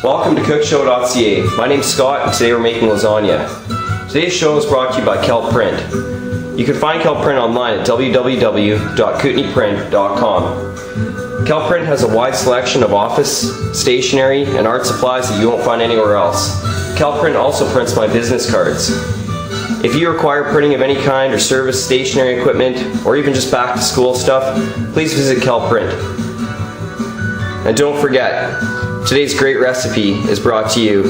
Welcome to CookShow.ca. My name's Scott and today we're making lasagna. Today's show is brought to you by Kel Print. You can find Kel Print online at www.kootenaiprint.com. Kel Print has a wide selection of office, stationery, and art supplies that you won't find anywhere else. Kel Print also prints my business cards. If you require printing of any kind or service stationery equipment, or even just back to school stuff, please visit Kel Print. And don't forget, today's great recipe is brought to you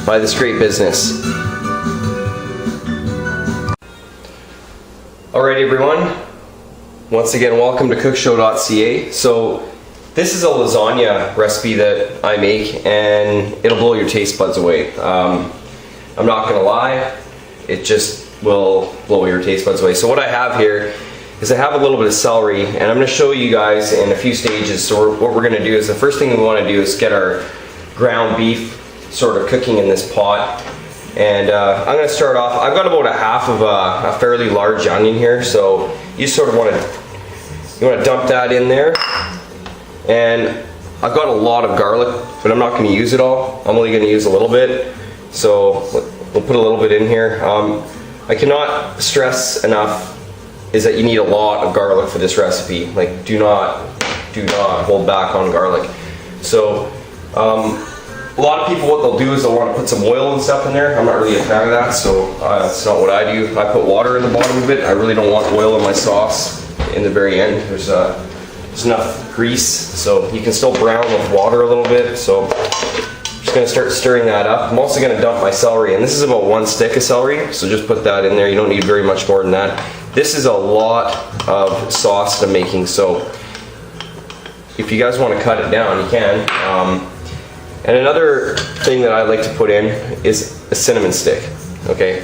by this great business. Alright everyone, once again welcome to CookShow.ca. So this is a lasagna recipe that I make and it'll blow your taste buds away. I'm not gonna lie, it just will blow your taste buds away. So what I have here is I have a little bit of celery and I'm going to show you guys in a few stages. So what we're going to do is the first thing we want to do is get our ground beef sort of cooking in this pot. And I'm going to start off, I've got about a half of a fairly large onion here, so you sort of want to dump that in there. And I've got a lot of garlic, but I'm not going to use it all. I'm only going to use a little bit. So we'll put a little bit in here. I cannot stress enough is that you need a lot of garlic for this recipe. Like, do not hold back on garlic. So a lot of people, what they'll do is they'll want to put some oil and stuff in there. I'm not really a fan of that, so that's not what I do. I put water in the bottom of it. I really don't want oil in my sauce in the very end. There's enough grease, so you can still brown with water a little bit. So I'm just going to start stirring that up. I'm also going to dump my celery, and this is about 1 stick of celery, so just put that in there. You don't need very much more than that. This is a lot of sauce that I'm making, so if you guys want to cut it down, you can. And another thing that I like to put in is a cinnamon stick, okay?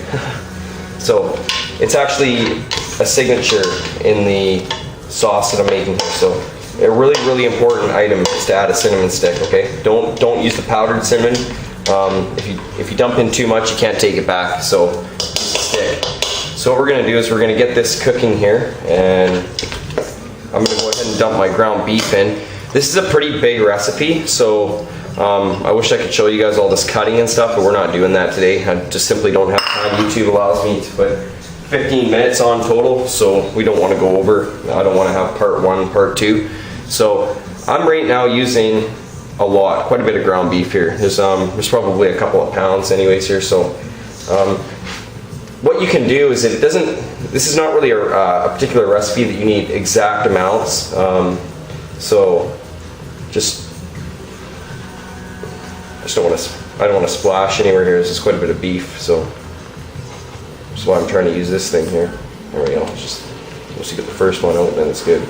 So it's actually a signature in the sauce that I'm making here. So a really important item is to add a cinnamon stick, okay? Don't use the powdered cinnamon. If you dump in too much, you can't take it back, so stick. So what we're going to do is we're going to get this cooking here, and I'm going to go ahead and dump my ground beef in. This is a pretty big recipe, so I wish I could show you guys all this cutting and stuff, but we're not doing that today. I just simply don't have time. YouTube allows me to put 15 minutes on total, so we don't want to go over. I don't want to have part 1, part 2. So I'm right now using quite a bit of ground beef here. There's probably a couple of pounds anyways here, so what you can do is this is not really a particular recipe that you need exact amounts. So I don't want to splash anywhere here. This is quite a bit of beef, so that's why I'm trying to use this thing here. There we go. Once you get the first one out, then it's good.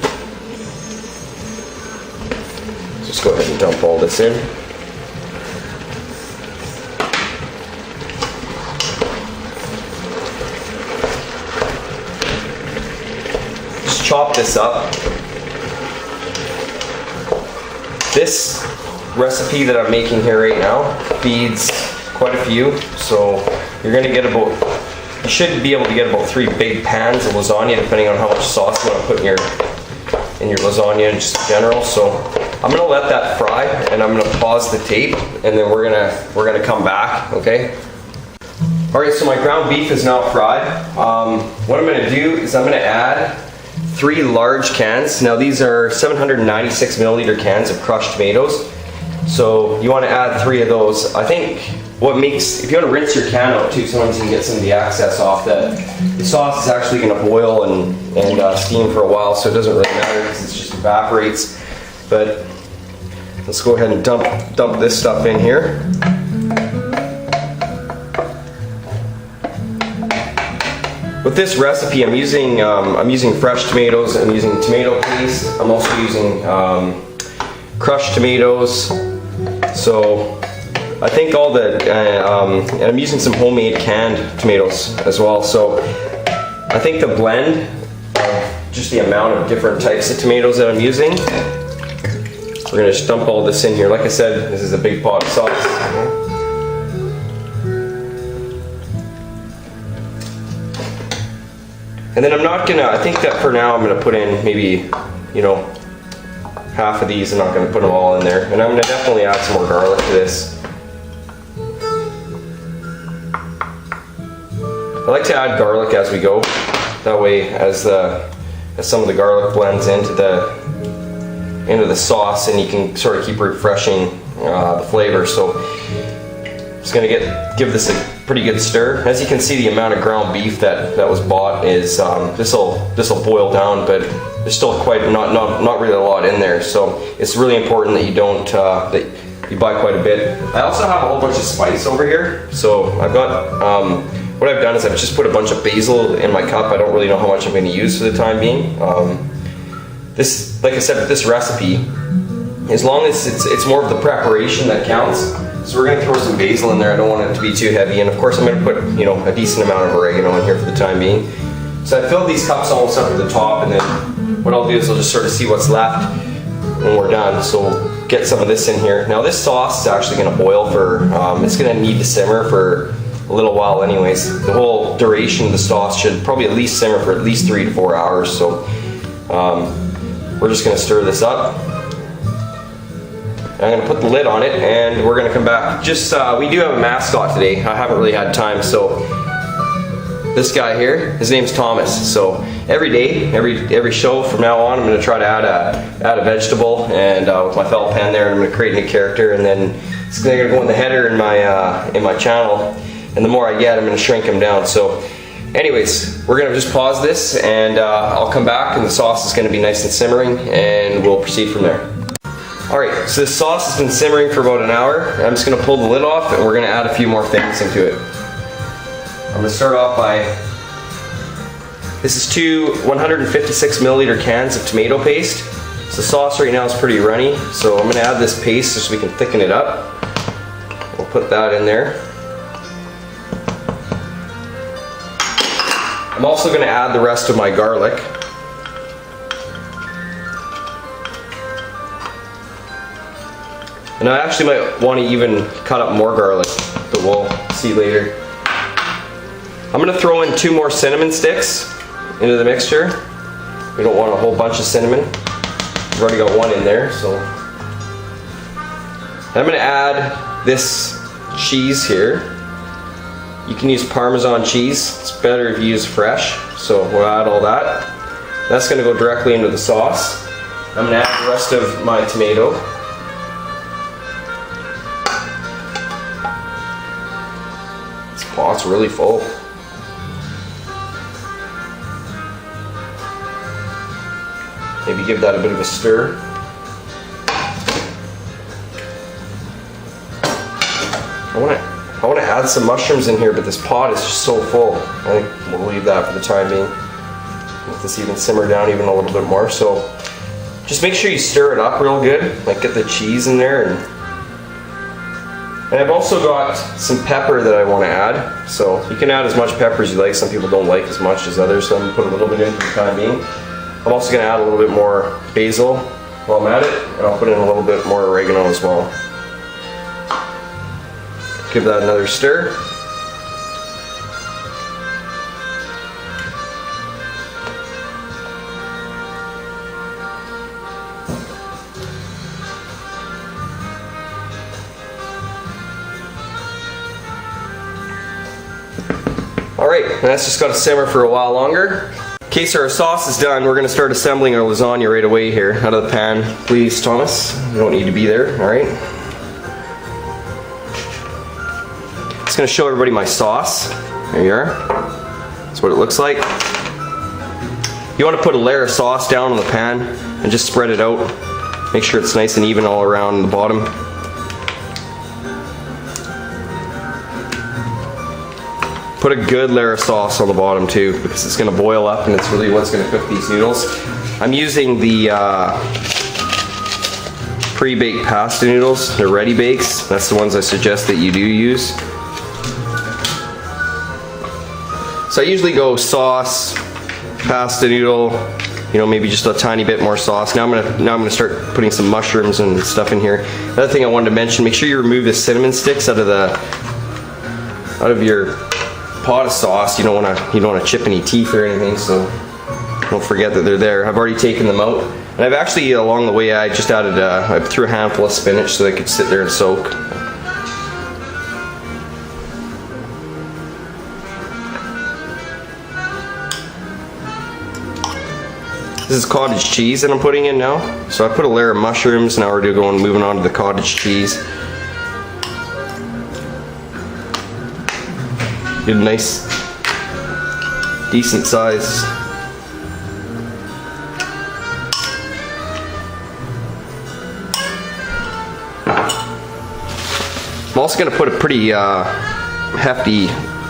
Just go ahead and dump all this in. Chop this up. This recipe that I'm making here right now feeds quite a few, so you're going to get you should be able to get about 3 big pans of lasagna, depending on how much sauce you want to put in your lasagna just in general. So I'm going to let that fry, and I'm going to pause the tape, and then we're gonna come back. Okay. All right. So my ground beef is now fried. What I'm going to do is I'm going to add 3 large cans. Now these are 796 milliliter cans of crushed tomatoes. So you want to add 3 of those. I think if you want to rinse your can out too, sometimes you can get some of the excess off. The sauce is actually going to boil and steam for a while, so it doesn't really matter because it just evaporates. But let's go ahead and dump this stuff in here. With this recipe, I'm using fresh tomatoes. I'm using tomato paste. I'm also using crushed tomatoes. So I think and I'm using some homemade canned tomatoes as well. So I think the blend of just the amount of different types of tomatoes that I'm using, we're gonna just dump all this in here. Like I said, this is a big pot of sauce. And then I think that for now I'm gonna put in maybe, half of these. I'm not gonna put them all in there. And I'm gonna definitely add some more garlic to this. I like to add garlic as we go. That way, as some of the garlic blends into the sauce, and you can sort of keep refreshing the flavor. So just gonna give this a pretty good stir. As you can see, the amount of ground beef that was bought is this will boil down, but there's still quite not really a lot in there. So it's really important that you don't that you buy quite a bit. I also have a whole bunch of spice over here. So I've got what I've done is I've just put a bunch of basil in my cup. I don't really know how much I'm going to use for the time being. This, like I said, with this recipe, as long as it's more of the preparation that counts. So we're going to throw some basil in there. I don't want it to be too heavy, and of course I'm going to put a decent amount of oregano in here for the time being. So I filled these cups almost up to the top, and then what I'll do is I'll just sort of see what's left when we're done. So we'll get some of this in here. Now this sauce is actually going to boil for, it's going to need to simmer for a little while anyways. The whole duration of the sauce should probably at least simmer for at least 3 to 4 hours. So we're just going to stir this up. I'm going to put the lid on it, and we're going to come back. Just we do have a mascot today. I haven't really had time, so this guy here, his name's Thomas. So every day, every show from now on, I'm going to try to add a vegetable, and with my felt pen there, and I'm going to create a new character, and then it's going to go in the header in my channel. And the more I get, I'm going to shrink him down. So anyways, we're going to just pause this, and I'll come back, and the sauce is going to be nice and simmering, and we'll proceed from there. Alright, so this sauce has been simmering for about an hour. I'm just going to pull the lid off, and we're going to add a few more things into it. I'm going to start off by, this is 2 156 milliliter cans of tomato paste. So the sauce right now is pretty runny, so I'm going to add this paste just so we can thicken it up. We'll put that in there. I'm also going to add the rest of my garlic. And I actually might want to even cut up more garlic, but we'll see later. I'm going to throw in 2 more cinnamon sticks into the mixture. We don't want a whole bunch of cinnamon. We've already got 1 in there, so. I'm going to add this cheese here. You can use Parmesan cheese. It's better if you use fresh, so we'll add all that. That's going to go directly into the sauce. I'm going to add the rest of my tomato. This pot's really full. Maybe give that a bit of a stir. I want to add some mushrooms in here, but this pot is just so full. I think we'll leave that for the time being. Let this even simmer down even a little bit more. So just make sure you stir it up real good, like get the cheese in there. And I've also got some pepper that I want to add. So you can add as much pepper as you like. Some people don't like as much as others, so I'm going to put a little bit in for the time being. I'm also going to add a little bit more basil while I'm at it, and I'll put in a little bit more oregano as well. Give that another stir. Alright, that's just got to simmer for a while longer. In case our sauce is done, we're going to start assembling our lasagna right away here out of the pan. Please, Thomas, you don't need to be there, alright? Just going to show everybody my sauce. There you are. That's what it looks like. You want to put a layer of sauce down on the pan and just spread it out. Make sure it's nice and even all around the bottom. Put a good layer of sauce on the bottom too, because it's going to boil up and it's really what's going to cook these noodles. I'm using the pre-baked pasta noodles. They're ready bakes. That's the ones I suggest that you do use. So I usually go sauce, pasta noodle, maybe just a tiny bit more sauce. Now I'm gonna start putting some mushrooms and stuff in here. Another thing I wanted to mention: make sure you remove the cinnamon sticks out of your pot of sauce. You don't want to chip any teeth or anything, so don't forget that they're there. I've already taken them out, and I've actually along the way I just added I threw a handful of spinach so they could sit there and soak. This is cottage cheese that I'm putting in now. So I put a layer of mushrooms, now we're moving on to the cottage cheese. Get a nice, decent size. I'm also going to put a pretty hefty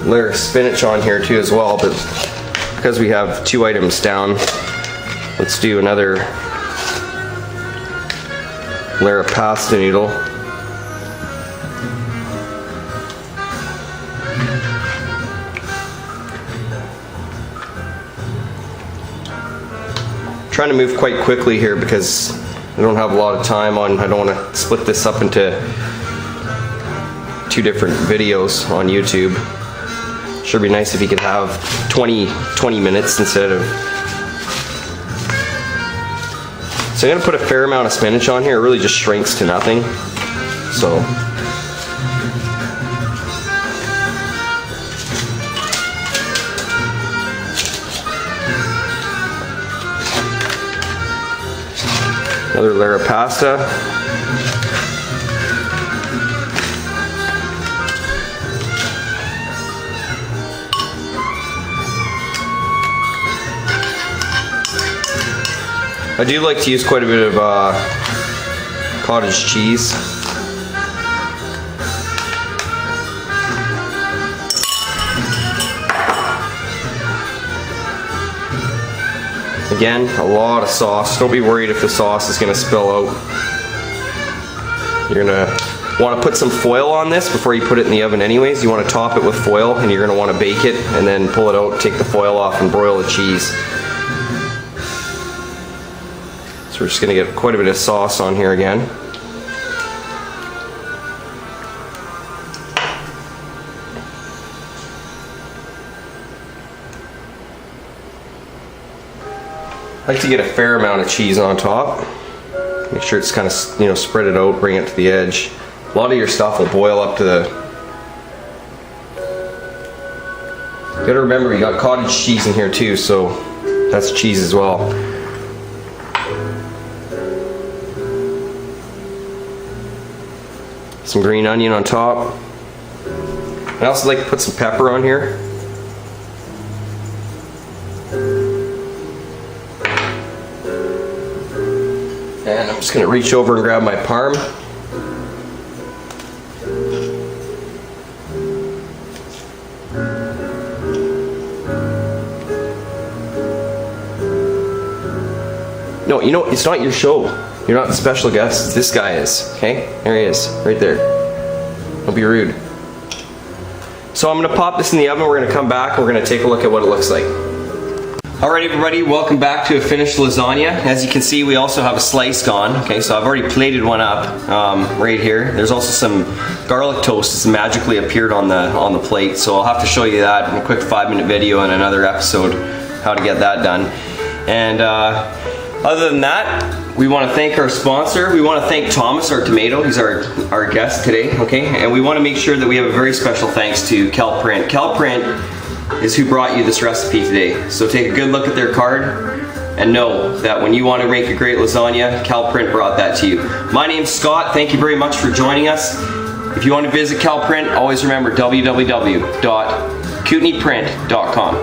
layer of spinach on here too as well, but because we have 2 items down, let's do another layer of pasta noodle. Trying to move quite quickly here because I don't have a lot of time on. I don't want to split this up into 2 different videos on YouTube. Sure be nice if you could have 20 minutes instead of. So I'm gonna put a fair amount of spinach on here. It really just shrinks to nothing. So another layer of pasta. I do like to use quite a bit of cottage cheese. Again, a lot of sauce. Don't be worried if the sauce is going to spill out. You're going to want to put some foil on this before you put it in the oven anyways. You want to top it with foil and you're going to want to bake it and then pull it out, take the foil off and broil the cheese. We're just going to get quite a bit of sauce on here again. I like to get a fair amount of cheese on top. Make sure it's kind of, spread it out, bring it to the edge. A lot of your stuff will boil up to the. You gotta remember you got cottage cheese in here too, so that's cheese as well. Some green onion on top. I also like to put some pepper on here. And I'm just going to reach over and grab my parm. No, it's not your show. You're not the special guest. This guy is. Okay? There he is. Right there. Don't be rude. So I'm going to pop this in the oven. We're going to come back and we're going to take a look at what it looks like. Alright everybody, welcome back to a finished lasagna. As you can see, we also have a slice gone. Okay, so I've already plated one up right here. There's also some garlic toast that's magically appeared on the plate. So I'll have to show you that in a quick 5-minute video in another episode, how to get that done. And other than that, we want to thank our sponsor. We want to thank Thomas, our tomato. He's our guest today, okay? And we want to make sure that we have a very special thanks to Kel Print. Kel Print is who brought you this recipe today. So take a good look at their card and know that when you want to make a great lasagna, Kel Print brought that to you. My name's Scott. Thank you very much for joining us. If you want to visit Kel Print, always remember www.kootenaiprint.com.